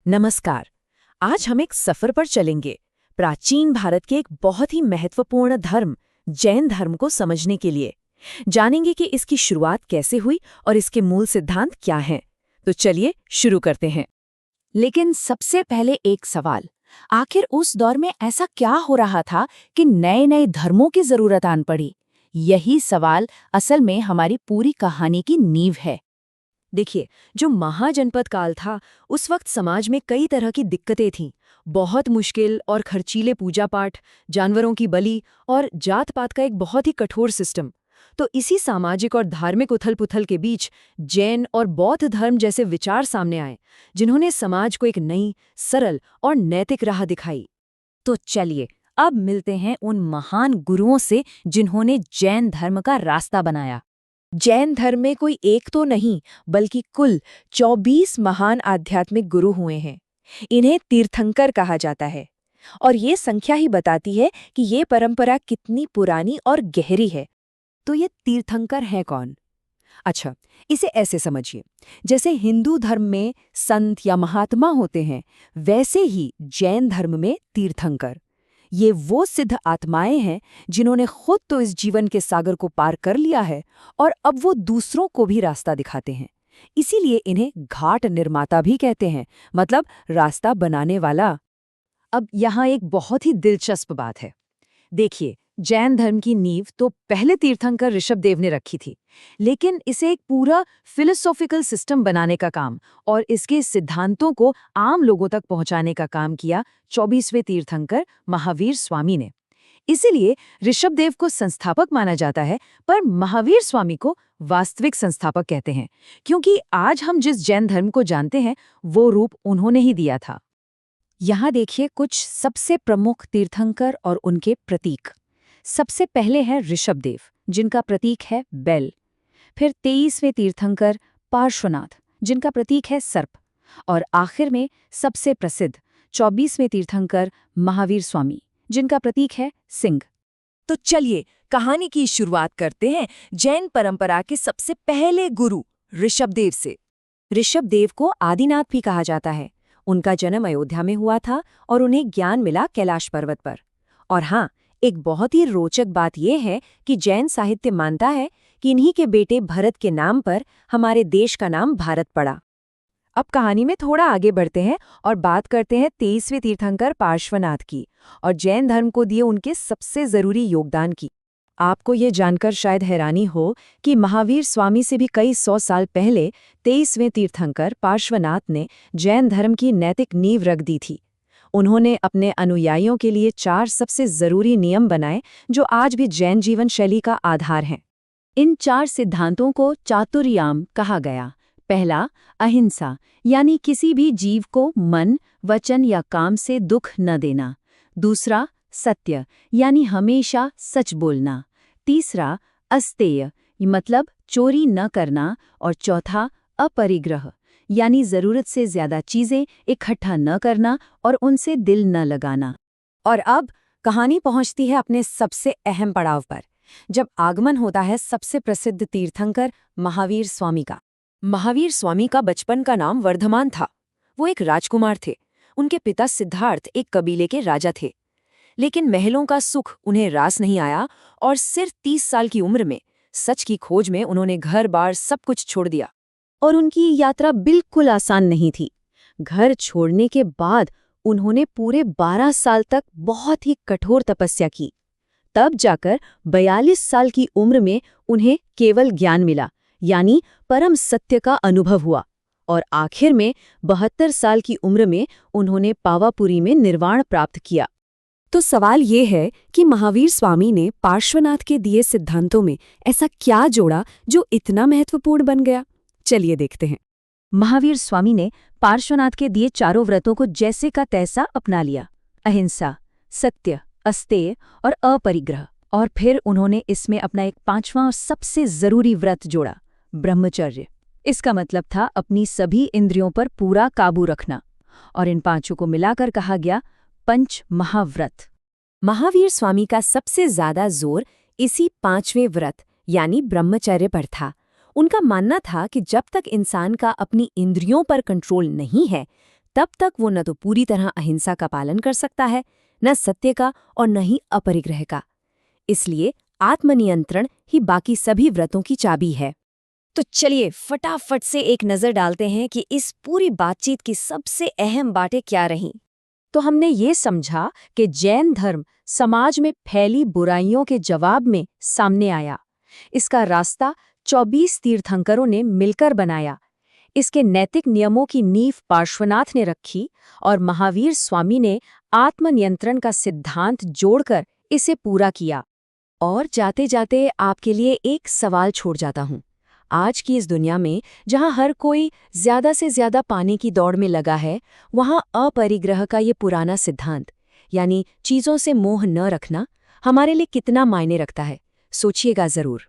नमस्कार। आज हम एक सफर पर चलेंगे प्राचीन भारत के एक बहुत ही महत्वपूर्ण धर्म जैन धर्म को समझने के लिए। जानेंगे कि इसकी शुरुआत कैसे हुई और इसके मूल सिद्धांत क्या हैं। तो चलिए शुरू करते हैं। लेकिन सबसे पहले एक सवाल, आखिर उस दौर में ऐसा क्या हो रहा था कि नए नए धर्मों की जरूरत आन पड़ी? यही सवाल असल में हमारी पूरी कहानी की नींव है। देखिए, जो महाजनपद काल था उस वक्त समाज में कई तरह की दिक्कतें थीं। बहुत मुश्किल और खर्चीले पूजा पाठ, जानवरों की बलि और जात पात का एक बहुत ही कठोर सिस्टम। तो इसी सामाजिक और धार्मिक उथल पुथल के बीच जैन और बौद्ध धर्म जैसे विचार सामने आए, जिन्होंने समाज को एक नई, सरल और नैतिक राह दिखाई। तो चलिए अब मिलते हैं उन महान गुरुओं से जिन्होंने जैन धर्म का रास्ता बनाया। जैन धर्म में कोई एक तो नहीं, बल्कि कुल 24 महान आध्यात्मिक गुरु हुए हैं। इन्हें तीर्थंकर कहा जाता है। और ये संख्या ही बताती है कि ये परंपरा कितनी पुरानी और गहरी है। तो ये तीर्थंकर है कौन? अच्छा, इसे ऐसे समझिए, जैसे हिंदू धर्म में संत या महात्मा होते हैं, वैसे ही जैन धर्म में तीर्थंकर ये वो सिद्ध आत्माएं हैं जिन्होंने खुद तो इस जीवन के सागर को पार कर लिया है और अब वो दूसरों को भी रास्ता दिखाते हैं। इसीलिए इन्हें घाट निर्माता भी कहते हैं, मतलब रास्ता बनाने वाला। अब यहाँ एक बहुत ही दिलचस्प बात है। देखिए, जैन धर्म की नींव तो पहले तीर्थंकर ऋषभदेव ने रखी थी, लेकिन इसे एक पूरा फिलोसॉफिकल सिस्टम बनाने का काम और इसके सिद्धांतों को आम लोगों तक पहुंचाने का काम किया 24वें तीर्थंकर महावीर स्वामी ने। इसीलिए ऋषभदेव को संस्थापक माना जाता है, पर महावीर स्वामी को वास्तविक संस्थापक कहते हैं, क्योंकि आज हम जिस जैन धर्म को जानते हैं वो रूप उन्होंने ही दिया था। यहाँ देखिए कुछ सबसे प्रमुख तीर्थंकर और उनके प्रतीक। सबसे पहले है ऋषभदेव, जिनका प्रतीक है बैल। फिर 23वें तीर्थंकर पार्श्वनाथ, जिनका प्रतीक है सर्प। और आखिर में सबसे प्रसिद्ध 24वें तीर्थंकर महावीर स्वामी, जिनका प्रतीक है सिंह। तो चलिए कहानी की शुरुआत करते हैं जैन परंपरा के सबसे पहले गुरु ऋषभदेव से। ऋषभदेव को आदिनाथ भी कहा जाता है। उनका जन्म अयोध्या में हुआ था और उन्हें ज्ञान मिला कैलाश पर्वत पर। और हाँ, एक बहुत ही रोचक बात यह है कि जैन साहित्य मानता है कि इन्हीं के बेटे भरत के नाम पर हमारे देश का नाम भारत पड़ा। अब कहानी में थोड़ा आगे बढ़ते हैं और बात करते हैं 23वें तीर्थंकर पार्श्वनाथ की और जैन धर्म को दिए उनके सबसे जरूरी योगदान की। आपको ये जानकर शायद हैरानी हो कि महावीर स्वामी से भी कई 100 साल पहले 23वें तीर्थंकर पार्श्वनाथ ने जैन धर्म की नैतिक नींव रख दी थी। उन्होंने अपने अनुयायियों के लिए 4 सबसे जरूरी नियम बनाए जो आज भी जैन जीवन शैली का आधार हैं। इन 4 सिद्धांतों को चातुर्याम कहा गया। पहला, अहिंसा, यानी किसी भी जीव को मन, वचन या काम से दुख न देना। दूसरा, सत्य, यानी हमेशा सच बोलना। तीसरा, अस्तेय, मतलब चोरी न करना। और चौथा, अपरिग्रह, यानी जरूरत से ज्यादा चीजें इकट्ठा न करना और उनसे दिल न लगाना। और अब कहानी पहुंचती है अपने सबसे अहम पड़ाव पर, जब आगमन होता है सबसे प्रसिद्ध तीर्थंकर महावीर स्वामी का। महावीर स्वामी का बचपन का नाम वर्धमान था। वो एक राजकुमार थे। उनके पिता सिद्धार्थ एक कबीले के राजा थे। लेकिन महलों का सुख उन्हें रास नहीं आया और सिर्फ 30 साल की उम्र में सच की खोज में उन्होंने घर बार सब कुछ छोड़ दिया। और उनकी यात्रा बिल्कुल आसान नहीं थी। घर छोड़ने के बाद उन्होंने पूरे 12 साल तक बहुत ही कठोर तपस्या की। तब जाकर 42 साल की उम्र में उन्हें केवल ज्ञान मिला, यानी परम सत्य का अनुभव हुआ। और आखिर में 72 साल की उम्र में उन्होंने पावापुरी में निर्वाण प्राप्त किया। तो सवाल ये है कि महावीर स्वामी ने पार्श्वनाथ के दिए सिद्धांतों में ऐसा क्या जोड़ा जो इतना महत्वपूर्ण बन गया? चलिए देखते हैं। महावीर स्वामी ने पार्श्वनाथ के दिए 4 व्रतों को जैसे का तैसा अपना लिया। अहिंसा, सत्य, अस्तेय और अपरिग्रह। और फिर उन्होंने इसमें अपना एक 5वां और सबसे जरूरी व्रत जोड़ा, ब्रह्मचर्य। इसका मतलब था अपनी सभी इंद्रियों पर पूरा काबू रखना। और इन 5 को मिलाकर कहा गया पंच महाव्रत। महावीर स्वामी का सबसे ज्यादा जोर इसी 5वें व्रत यानी ब्रह्मचर्य पर था। उनका मानना था कि जब तक इंसान का अपनी इंद्रियों पर कंट्रोल नहीं है, तब तक वो न तो पूरी तरह अहिंसा का पालन कर सकता है, न सत्य का और न ही अपरिग्रह का। इसलिए आत्मनियंत्रण ही बाकी सभी व्रतों की चाबी है। तो चलिए फटाफट से एक नज़र डालते हैं कि इस पूरी बातचीत की सबसे अहम बातें क्या रहीं। तो हमने ये समझा कि जैन धर्म समाज में फैली बुराइयों के जवाब में सामने आया। इसका रास्ता 24 तीर्थंकरों ने मिलकर बनाया। इसके नैतिक नियमों की नींव पार्श्वनाथ ने रखी और महावीर स्वामी ने आत्मनियंत्रण का सिद्धांत जोड़कर इसे पूरा किया। और जाते जाते आपके लिए एक सवाल छोड़ जाता हूँ। आज की इस दुनिया में जहाँ हर कोई ज़्यादा से ज़्यादा पाने की दौड़ में लगा है, वहाँ अपरिग्रह का ये पुराना सिद्धांत, यानी चीज़ों से मोह न रखना, हमारे लिए कितना मायने रखता है, सोचिएगा ज़रूर।